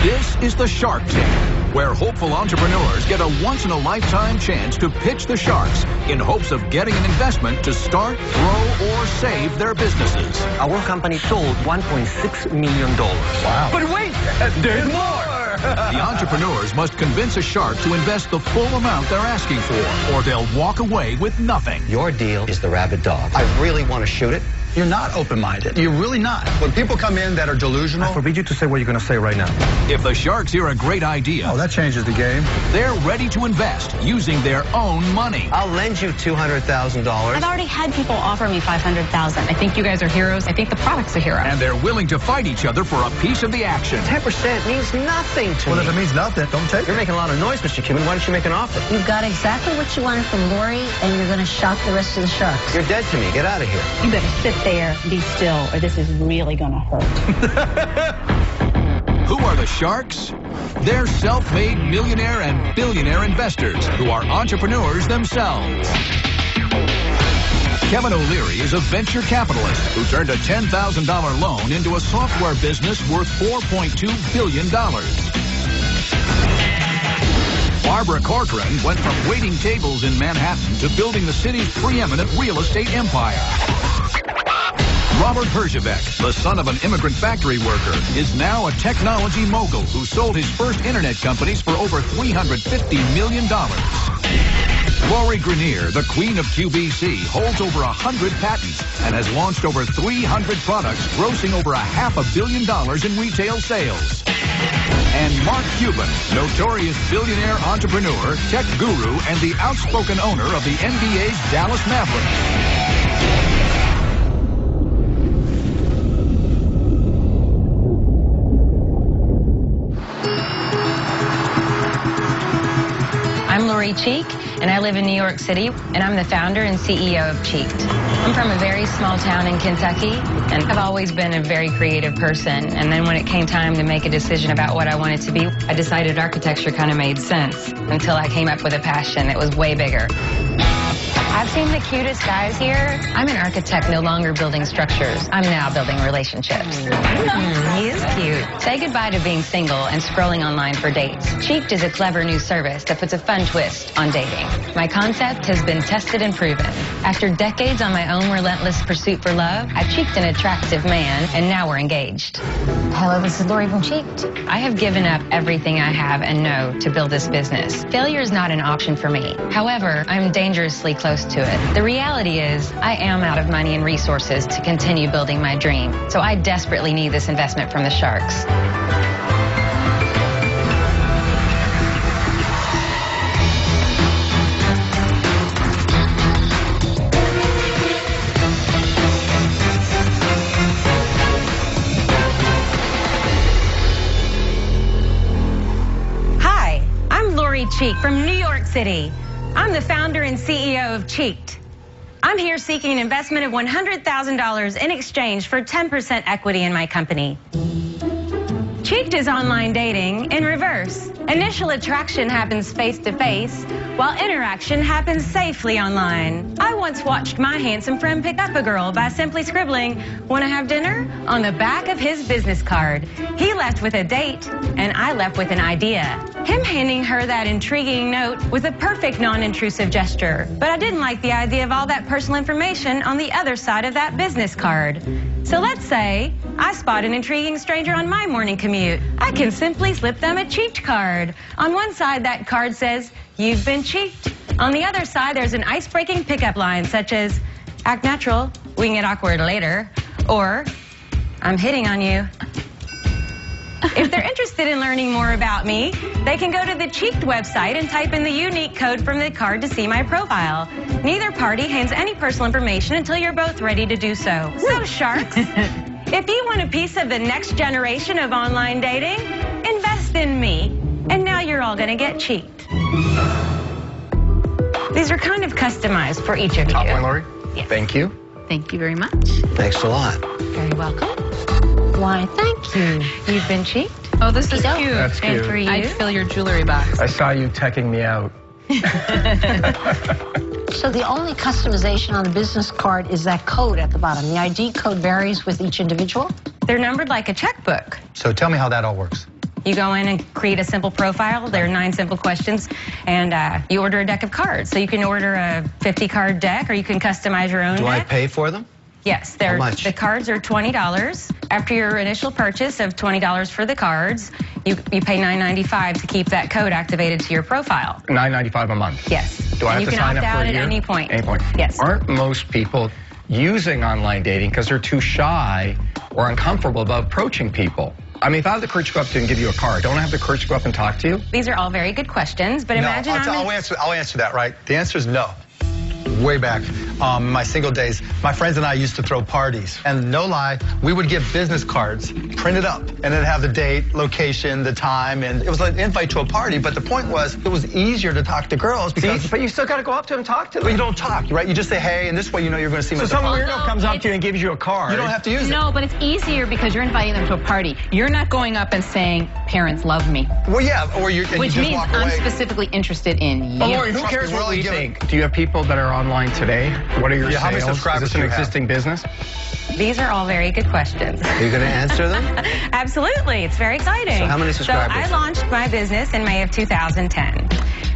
This is the Shark Tank, where hopeful entrepreneurs get a once-in-a-lifetime chance to pitch the sharks in hopes of getting an investment to start, grow, or save their businesses. Our company sold $1.6 million. Wow. But wait, there's more! The entrepreneurs must convince a shark to invest the full amount they're asking for, or they'll walk away with nothing. Your deal is the rabid dog. I really want to shoot it. You're not open-minded. You're really not. When people come in that are delusional... I forbid you to say what you're going to say right now. If the sharks hear a great idea... Oh, that changes the game. They're ready to invest using their own money. I'll lend you $200,000. I've already had people offer me $500,000. I think you guys are heroes. I think the product's a hero. And they're willing to fight each other for a piece of the action. 10% means nothing to me. Well, if it means nothing, don't take it. You're making a lot of noise, Mr. Cuban. Why don't you make an offer? You've got exactly what you wanted from Lori, and you're going to shock the rest of the sharks. You're dead to me. Get out of here. You better sit there, be still, or this is really going to hurt. Who are the sharks? They're self-made millionaire and billionaire investors who are entrepreneurs themselves. Kevin O'Leary is a venture capitalist who turned a $10,000 loan into a software business worth $4.2 billion. Barbara Corcoran went from waiting tables in Manhattan to building the city's preeminent real estate empire. Robert Herjavec, the son of an immigrant factory worker, is now a technology mogul who sold his first internet companies for over $350 million. Lori Grenier, the queen of QVC, holds over 100 patents and has launched over 300 products, grossing over $500 million in retail sales. And Mark Cuban, notorious billionaire entrepreneur, tech guru, and the outspoken owner of the NBA's Dallas Mavericks. I'm Lori Cheek, and I live in New York City, and I'm the founder and CEO of Cheeked. I'm from a very small town in Kentucky, and I've always been a very creative person. And then when it came time to make a decision about what I wanted to be, I decided architecture kind of made sense until I came up with a passion that was way bigger. I've seen the cutest guys here. I'm an architect no longer building structures. I'm now building relationships. He is cute. Say goodbye to being single and scrolling online for dates. Cheeked is a clever new service that puts a fun twist on dating. My concept has been tested and proven. After decades on my own relentless pursuit for love, I cheeked an attractive man, and now we're engaged. Hello, this is Lori from Cheeked. I have given up everything I have and know to build this business. Failure is not an option for me. However, I'm dangerously close to it. The reality is, I am out of money and resources to continue building my dream. So I desperately need this investment from the sharks. Hi, I'm Lori Cheek from New York City. I'm the founder and CEO of Cheeked. I'm here seeking an investment of $100,000 in exchange for 10% equity in my company. Cheeked is online dating in reverse. Initial attraction happens face-to-face, while interaction happens safely online. I once watched my handsome friend pick up a girl by simply scribbling, "Want to have dinner?" on the back of his business card. He left with a date, and I left with an idea. Him handing her that intriguing note was a perfect non-intrusive gesture, but I didn't like the idea of all that personal information on the other side of that business card. So let's say I spot an intriguing stranger on my morning commute. I can simply slip them a cheeked card. On one side, that card says, "You've been cheeked." On the other side, there's an ice-breaking pickup line such as, "Act natural, we can get awkward later," or, "I'm hitting on you." If they're interested in learning more about me, they can go to the Cheeked website and type in the unique code from the card to see my profile. Neither party hands any personal information until you're both ready to do so. So, sharks, if you want a piece of the next generation of online dating, invest in me. And now you're all going to get cheeked. These are kind of customized for each of you. Top one, Lori. Yes. Thank you. Thank you very much. Thanks a lot. Very welcome. Why, thank you. You've been cheeked? Oh, this is Okey-doke. cute. That's And cute. for you? I'd fill your jewelry box. I saw you teching me out. So the only customization on the business card is that code at the bottom. The ID code varies with each individual? They're numbered like a checkbook. So tell me how that all works. You go in and create a simple profile. There are 9 simple questions, and you order a deck of cards. So you can order a 50-card deck, or you can customize your own Do deck. I pay for them? Yes, How much? the cards are $20. After your initial purchase of $20 for the cards, you pay $9.95 to keep that code activated to your profile. $9.95 a month. Yes. Do I have and you to can sign opt up for out a at year? any point. Any point. Yes. Aren't most people using online dating because they're too shy or uncomfortable about approaching people? I mean, if I have the courage to go up to you and give you a card, don't I have the courage to go up and talk to you? These are all very good questions, but imagine I'll answer that, right? The answer is no. Way back, my single days, my friends and I used to throw parties. And no lie, we would get business cards printed up. And it'd have the date, location, the time, and it was like an invite to a party. But the point was, it was easier to talk to girls because... But you still got to go up to them and talk to them. But you don't talk, right? You just say, hey, and this way you know you're going to see them. So some weirdo comes up to you and gives you a card. You don't have to use it. No, but it's easier because you're inviting them to a party. You're not going up and saying, parents love me. Well, yeah, or you Which just means walk I'm away. specifically interested in you. But Lori, who Trust me, cares we're what only we giving- think? Do you have people that are online today? What are your Yeah, how many sales? subscribers Is this an do you have? existing business? These are all very good questions. Are you going to answer them? Absolutely. It's very exciting. So how many subscribers? So I launched my business in May of 2010.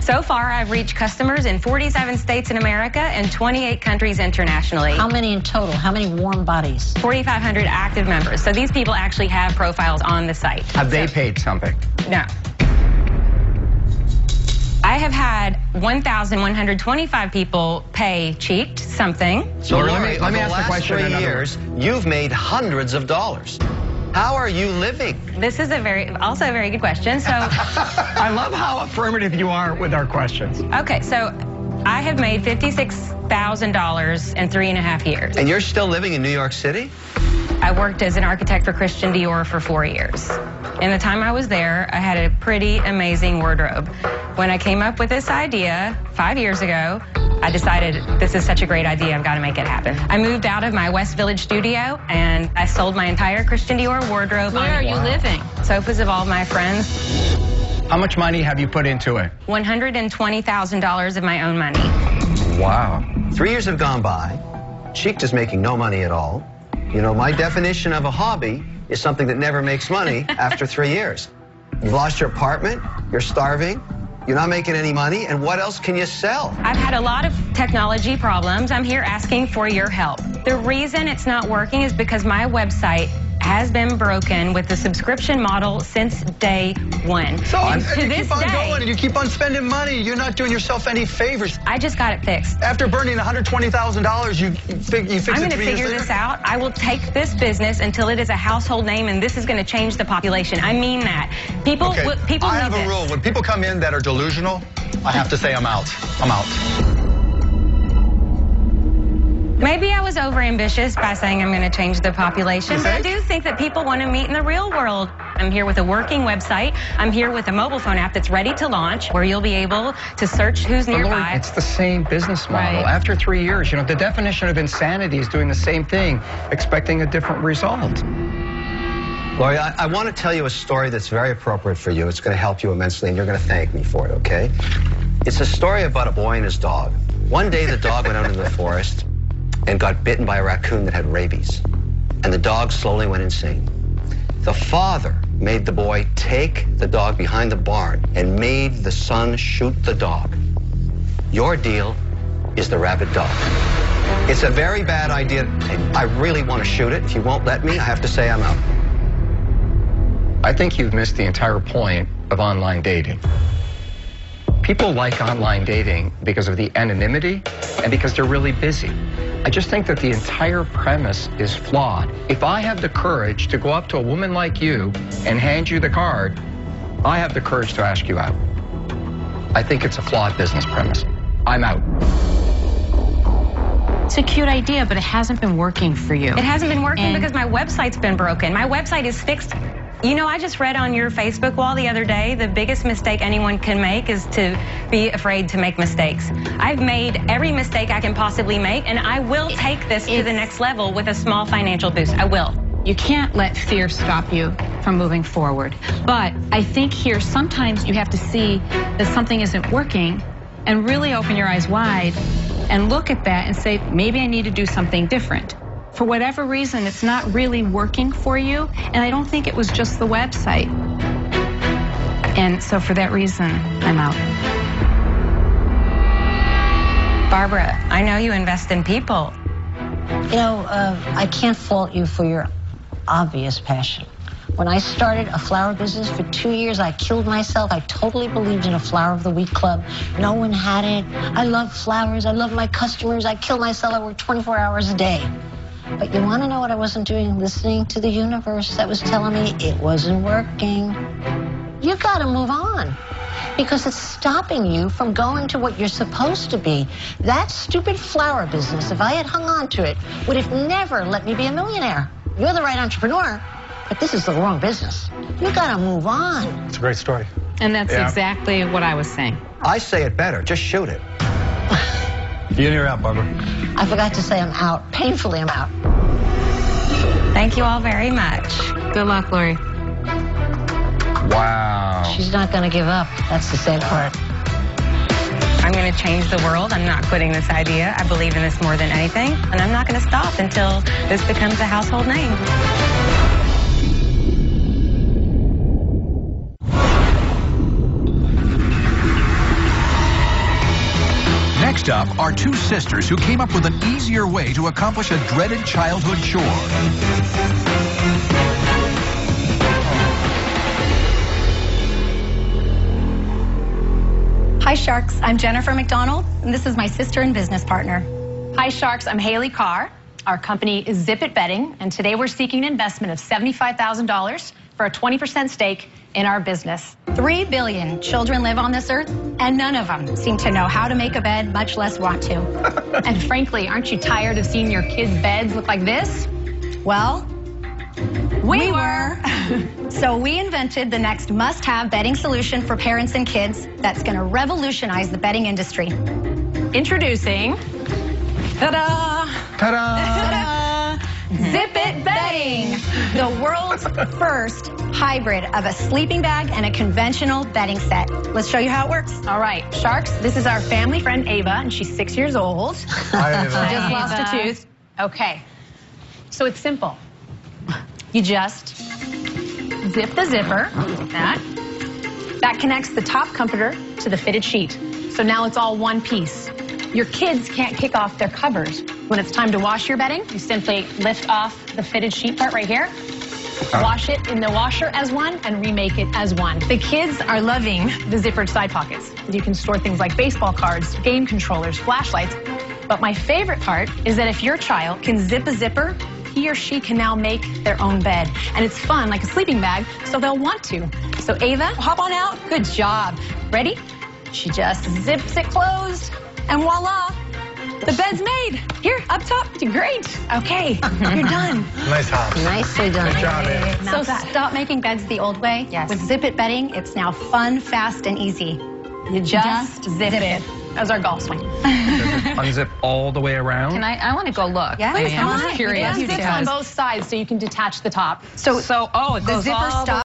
So far, I've reached customers in 47 states in America and 28 countries internationally. How many in total? How many warm bodies? 4,500 active members. So these people actually have profiles on the site. Have they paid something? No. I have had 1,125 people pay Cheeked something. So Lori, Lori, let me over ask the the question last 3 another years, you've made hundreds of dollars. How are you living? This is also a very good question. So, I love how affirmative you are with our questions. okay, so I have made $56,000 in 3.5 years. And you're still living in New York City? I worked as an architect for Christian Dior for 4 years. In the time I was there, I had a pretty amazing wardrobe. When I came up with this idea 5 years ago, I decided this is such a great idea, I've got to make it happen. I moved out of my West Village studio and I sold my entire Christian Dior wardrobe. Where are you living? Sofas of all my friends. How much money have you put into it? $120,000 of my own money. Wow. 3 years have gone by. Cheeked is making no money at all. You know, my definition of a hobby is something that never makes money after 3 years. You've lost your apartment, you're starving, you're not making any money, and what else can you sell? I've had a lot of technology problems. I'm here asking for your help. The reason it's not working is because my website has been broken with the subscription model since day one. So and and to you this keep on day, going and you keep on spending money. You're not doing yourself any favors. I just got it fixed. After burning $120,000, you fix I'm it going 3 to years figure later? this out. I will take this business until it is a household name, and this is going to change the population. I mean that. People, Okay, people I need have a this. rule. When people come in that are delusional, I have to say I'm out. I'm out. Maybe I was overambitious by saying I'm going to change the population, You but I think? do think that people want to meet in the real world. I'm here with a working website. I'm here with a mobile phone app that's ready to launch, where you'll be able to search who's But Lori, nearby. it's the same business model. Right. After 3 years, you know, the definition of insanity is doing the same thing, expecting a different result. Lori, I want to tell you a story that's very appropriate for you. It's going to help you immensely, and you're going to thank me for it, okay? It's a story about a boy and his dog. One day, the dog went out into the forest and got bitten by a raccoon that had rabies. And the dog slowly went insane. The father made the boy take the dog behind the barn and made the son shoot the dog. Your deal is the rabid dog. It's a very bad idea. I really want to shoot it. If you won't let me, I have to say I'm out. I think you've missed the entire point of online dating. People like online dating because of the anonymity and because they're really busy. I just think that the entire premise is flawed. If I have the courage to go up to a woman like you and hand you the card, I have the courage to ask you out. I think it's a flawed business premise. I'm out. It's a cute idea, but it hasn't been working for you. It hasn't been working And- because my website's been broken. My website is fixed. You know, I just read on your Facebook wall the other day, the biggest mistake anyone can make is to be afraid to make mistakes. I've made every mistake I can possibly make, and I will take this to the next level with a small financial boost. I will. You can't let fear stop you from moving forward. But I think here sometimes you have to see that something isn't working and really open your eyes wide and look at that and say, maybe I need to do something different. For whatever reason, it's not really working for you, and I don't think it was just the website. And so for that reason, I'm out. Barbara, I know you invest in people. You know, I can't fault you for your obvious passion. When I started a flower business for 2 years, I killed myself. I totally believed in a Flower of the Week club. No one had it. I love flowers. I love my customers. I killed myself. I worked 24 hours a day. But you want to know what I wasn't doing? Listening to the universe that was telling me it wasn't working. You got to move on, because it's stopping you from going to what you're supposed to be. That stupid flower business, if I had hung on to it, would have never let me be a millionaire. You're the right entrepreneur, but this is the wrong business. You gotta move on. It's a great story. And that's exactly what I was saying. I say it better. Just shoot it. You and you're out, Barbara. I forgot to say I'm out. Painfully, I'm out. Thank you all very much. Good luck, Lori. Wow. She's not gonna give up. That's the sad part. I'm going to change the world. I'm not quitting this idea. I believe in this more than anything, and I'm not going to stop until this becomes a household name. Next up are two sisters who came up with an easier way to accomplish a dreaded childhood chore. Hi Sharks, I'm Jennifer McDonald, and this is my sister and business partner. Hi Sharks, I'm Haley Carr. Our company is Zip It Betting, and today we're seeking an investment of $75,000 for a 20% stake in our business. 3 billion children live on this earth, and none of them seem to know how to make a bed, much less want to. And frankly, aren't you tired of seeing your kids' beds look like this? Well, we were. So we invented the next must-have bedding solution for parents and kids that's going to revolutionize the bedding industry. Introducing, ta-da! Ta-da! Zip It Bedding, the world's first hybrid of a sleeping bag and a conventional bedding set. Let's show you how it works. All right, Sharks, this is our family friend Ava, and she's 6 years old. Hi, Ava. She just lost a tooth. Okay, so it's simple. You just zip the zipper, like that. That connects the top comforter to the fitted sheet. So now it's all one piece. Your kids can't kick off their covers. When it's time to wash your bedding, you simply lift off the fitted sheet part right here, wash it in the washer as one, and remake it as one. The kids are loving the zippered side pockets. You can store things like baseball cards, game controllers, flashlights. But my favorite part is that if your child can zip a zipper, he or she can now make their own bed. And it's fun, like a sleeping bag, so they'll want to. So Ava, hop on out. Good job. Ready? She just zips it closed, and voila, the bed's made. Here, up top. Great. Okay, you're done. Nice hops. Nicely done. Good job, Ava. So stop making beds the old way. Yes. With Zip It Bedding, it's now fun, fast, and easy. You just zip it. As our golf swing. Unzip all the way around. I want to go look. Yeah, I'm come on. just curious. It zips on both sides so you can detach the top. So it the goes zipper all the stops.